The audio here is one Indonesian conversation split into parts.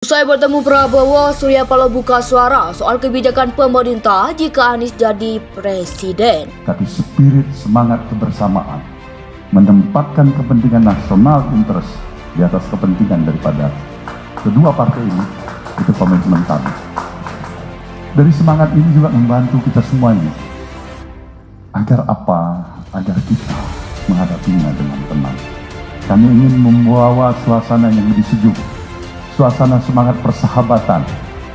Usai bertemu Prabowo, Surya Paloh buka suara soal kebijakan pemerintah jika Anies jadi presiden. Tapi spirit semangat kebersamaan menempatkan kepentingan nasional interest di atas kepentingan daripada kedua partai ini, itu komitmen kami. Dari semangat ini juga membantu kita semuanya. Agar apa? Agar kita menghadapinya dengan tenang. Kami ingin membawa suasana yang lebih sejuk, suasana semangat persahabatan,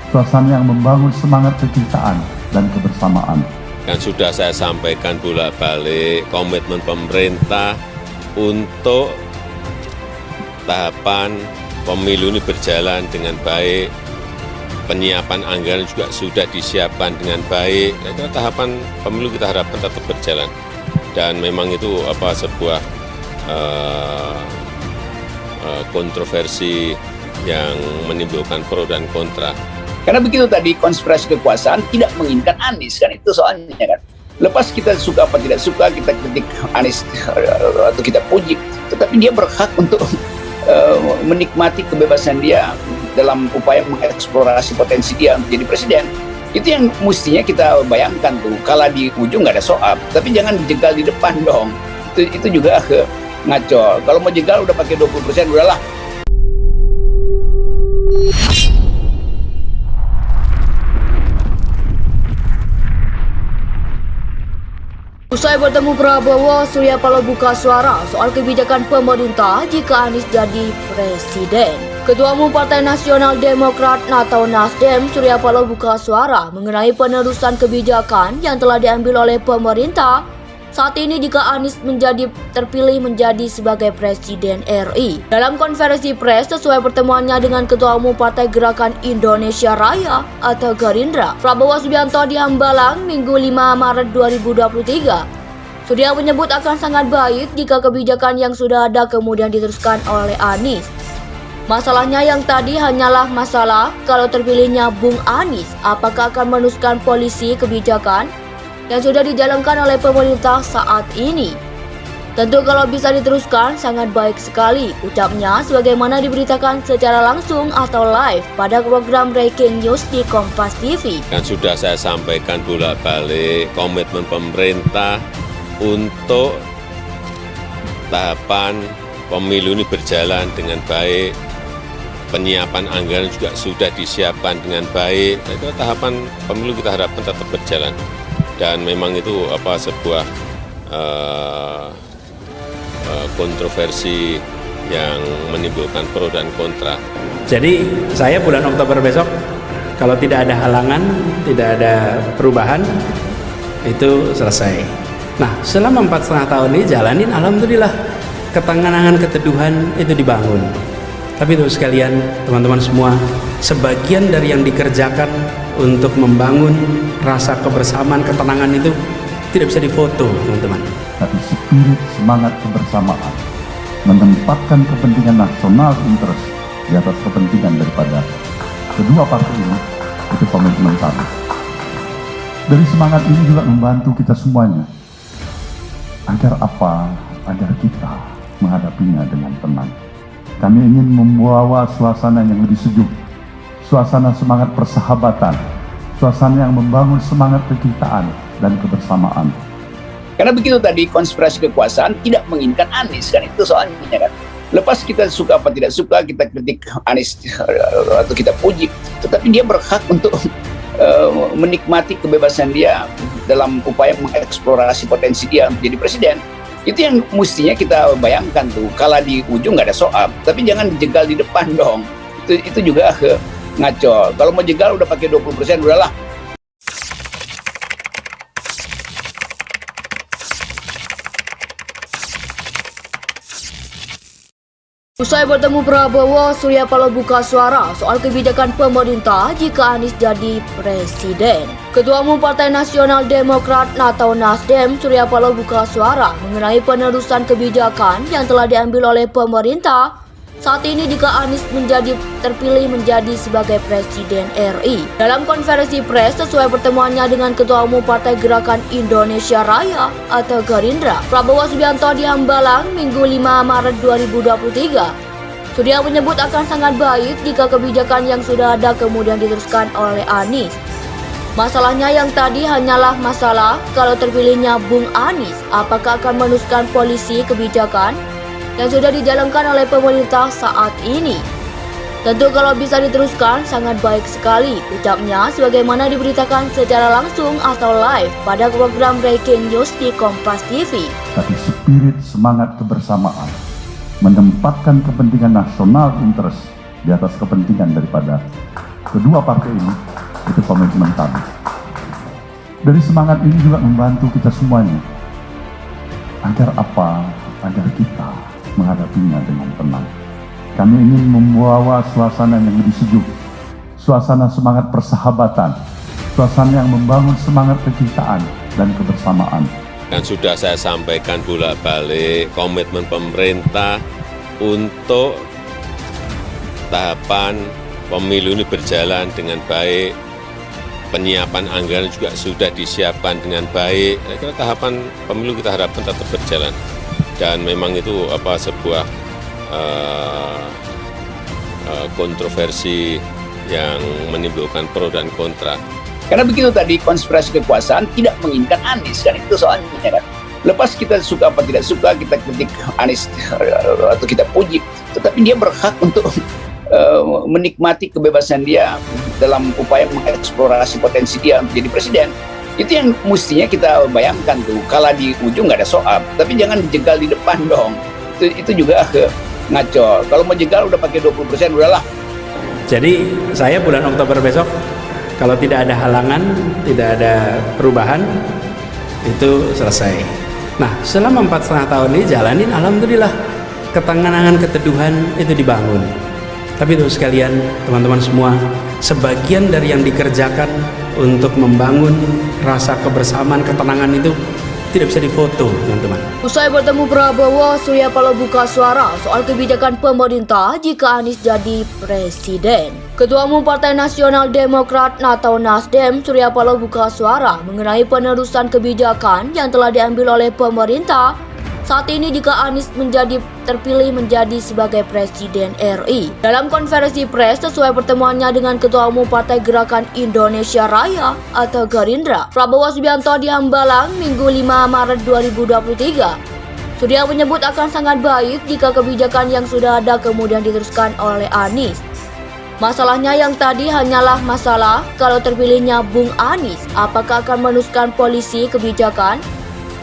suasana yang membangun semangat kecintaan dan kebersamaan. Kan sudah saya sampaikan bolak-balik komitmen pemerintah untuk tahapan pemilu ini berjalan dengan baik, penyiapan anggaran juga sudah disiapkan dengan baik. Jadi tahapan pemilu kita harapkan tetap berjalan, dan memang itu sebuah kontroversi yang menimbulkan pro dan kontra. Karena begitu tadi konspirasi kekuasaan tidak menginginkan Anies, kan itu soalnya kan. Lepas kita suka apa tidak suka, kita kritik Anies atau kita puji, tetapi dia berhak untuk menikmati kebebasan dia dalam upaya mengeksplorasi potensi dia untuk jadi presiden. Itu yang mestinya kita bayangkan tuh. Kalau di ujung nggak ada soal, tapi jangan dijegal di depan dong. Itu juga ngaco. Kalau mau jegal udah pakai 20%, udahlah. Usai bertemu Prabowo, Surya Paloh buka suara soal kebijakan pemerintah jika Anies jadi presiden. Ketua Umum Partai Nasional Demokrat atau Nasdem, Surya Paloh buka suara mengenai penerusan kebijakan yang telah diambil oleh pemerintah saat ini jika Anies terpilih menjadi sebagai Presiden RI. Dalam konferensi pers sesuai pertemuannya dengan Ketua Umum Partai Gerakan Indonesia Raya atau Gerindra, Prabowo Subianto di Hambalang Minggu 5 Maret 2023. Surya menyebut akan sangat baik jika kebijakan yang sudah ada kemudian diteruskan oleh Anies. Masalahnya yang tadi hanyalah masalah kalau terpilihnya Bung Anies, apakah akan meneruskan polisi kebijakan yang sudah dijalankan oleh pemerintah saat ini. Tentu kalau bisa diteruskan sangat baik sekali, ucapnya sebagaimana diberitakan secara langsung atau live pada program Breaking News di Kompas TV. Kan sudah saya sampaikan bolak-balik komitmen pemerintah untuk tahapan pemilu ini berjalan dengan baik, penyiapan anggaran juga sudah disiapkan dengan baik. Itu tahapan pemilu kita harapkan tetap berjalan, dan memang itu sebuah kontroversi yang menimbulkan pro dan kontra. Jadi saya bulan Oktober besok, kalau tidak ada halangan, tidak ada perubahan, itu selesai. Nah, selama 4,5 tahun ini jalanin, alhamdulillah ketenangan, keteduhan itu dibangun. Tapi itu sekalian, teman-teman semua, sebagian dari yang dikerjakan untuk membangun rasa kebersamaan, ketenangan itu tidak bisa difoto, teman-teman. Tapi spirit semangat kebersamaan menempatkan kepentingan nasional interest di atas kepentingan daripada kedua partai ini, itu komitmen kami. Dari semangat ini juga membantu kita semuanya. Agar apa? Agar kita menghadapinya dengan tenang. Kami ingin membawa suasana yang lebih sejuk, suasana semangat persahabatan, suasana yang membangun semangat kecintaan dan kebersamaan. Karena begitu tadi konspirasi kekuasaan tidak menginginkan Anies, kan itu soalnya kan. Lepas kita suka apa tidak suka, kita kritik Anies atau kita puji, tetapi dia berhak untuk menikmati kebebasan dia dalam upaya mengeksplorasi potensi dia untuk jadi presiden. Itu yang mestinya kita bayangkan tuh. Kalau di ujung nggak ada soal, tapi jangan dijegal di depan dong. Itu juga ngaco. Kalau mau jegal udah pakai 20%, udahlah. Usai bertemu Prabowo, Surya Paloh buka suara soal kebijakan pemerintah jika Anies jadi presiden. Ketua Umum Partai Nasional Demokrat atau Nasdem, Surya Paloh buka suara mengenai penerusan kebijakan yang telah diambil oleh pemerintah saat ini jika Anies terpilih menjadi sebagai Presiden RI. Dalam konferensi pers sesuai pertemuannya dengan Ketua Umum Partai Gerakan Indonesia Raya atau Gerindra, Prabowo Subianto di Hambalang Minggu 5 Maret 2023. Surya menyebut akan sangat baik jika kebijakan yang sudah ada kemudian diteruskan oleh Anies. Masalahnya yang tadi hanyalah masalah kalau terpilihnya Bung Anies, apakah akan meneruskan polisi kebijakan yang sudah dijalankan oleh pemerintah saat ini. Tentu kalau bisa diteruskan sangat baik sekali, ucapnya sebagaimana diberitakan secara langsung atau live pada program Breaking News di Kompas TV. Tapi spirit semangat kebersamaan menempatkan kepentingan nasional interest di atas kepentingan daripada kedua partai ini, itu komitmen kami. Dari semangat ini juga membantu kita semuanya. Agar apa? Agar kita menghadapinya dengan tenang. Kami ingin membawa suasana yang lebih sejuk, suasana semangat persahabatan, suasana yang membangun semangat kecintaan dan kebersamaan. Kan sudah saya sampaikan bolak-balik komitmen pemerintah untuk tahapan pemilu ini berjalan dengan baik, penyiapan anggaran juga sudah disiapkan dengan baik. Saya kira tahapan pemilu kita harapkan tetap berjalan, dan memang itu sebuah kontroversi yang menimbulkan pro dan kontra. Karena begitu tadi konspirasi kekuasaan tidak menginginkan Anies, kan itu soalnya kan. Lepas kita suka apa tidak suka, kita kritik Anies atau kita puji, tetapi dia berhak untuk menikmati kebebasan dia dalam upaya mengeksplorasi potensi dia untuk jadi presiden. Itu yang mestinya kita bayangkan tuh, kalah di ujung nggak ada soal, tapi jangan dijegal di depan dong. Itu juga ngaco. Kalau mau jegal udah pakai 20%, udahlah. Jadi saya bulan Oktober besok, kalau tidak ada halangan, tidak ada perubahan, itu selesai. Nah, selama 4,5 tahun ini jalanin, alhamdulillah, ketenangan, keteduhan itu dibangun. Tapi itu sekalian, teman-teman semua, sebagian dari yang dikerjakan untuk membangun rasa kebersamaan, ketenangan itu tidak bisa difoto, teman-teman. Usai bertemu Prabowo, Surya Paloh buka suara soal kebijakan pemerintah jika Anies jadi presiden. Ketua Umum Partai Nasional Demokrat atau Nasdem, Surya Paloh buka suara mengenai penerusan kebijakan yang telah diambil oleh pemerintah saat ini jika Anies terpilih menjadi sebagai Presiden RI. Dalam konferensi pers sesuai pertemuannya dengan Ketua Umum Partai Gerakan Indonesia Raya atau Gerindra, Prabowo Subianto di Hambalang, Minggu 5 Maret 2023. Surya menyebut akan sangat baik jika kebijakan yang sudah ada kemudian diteruskan oleh Anies. Masalahnya yang tadi hanyalah masalah kalau terpilihnya Bung Anies, apakah akan meneruskan polisi kebijakan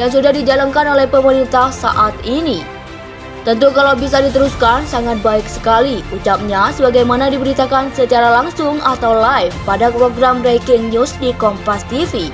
yang sudah dijalankan oleh pemerintah saat ini. Tentu kalau bisa diteruskan sangat baik sekali, ucapnya sebagaimana diberitakan secara langsung atau live pada program Breaking News di Kompas TV.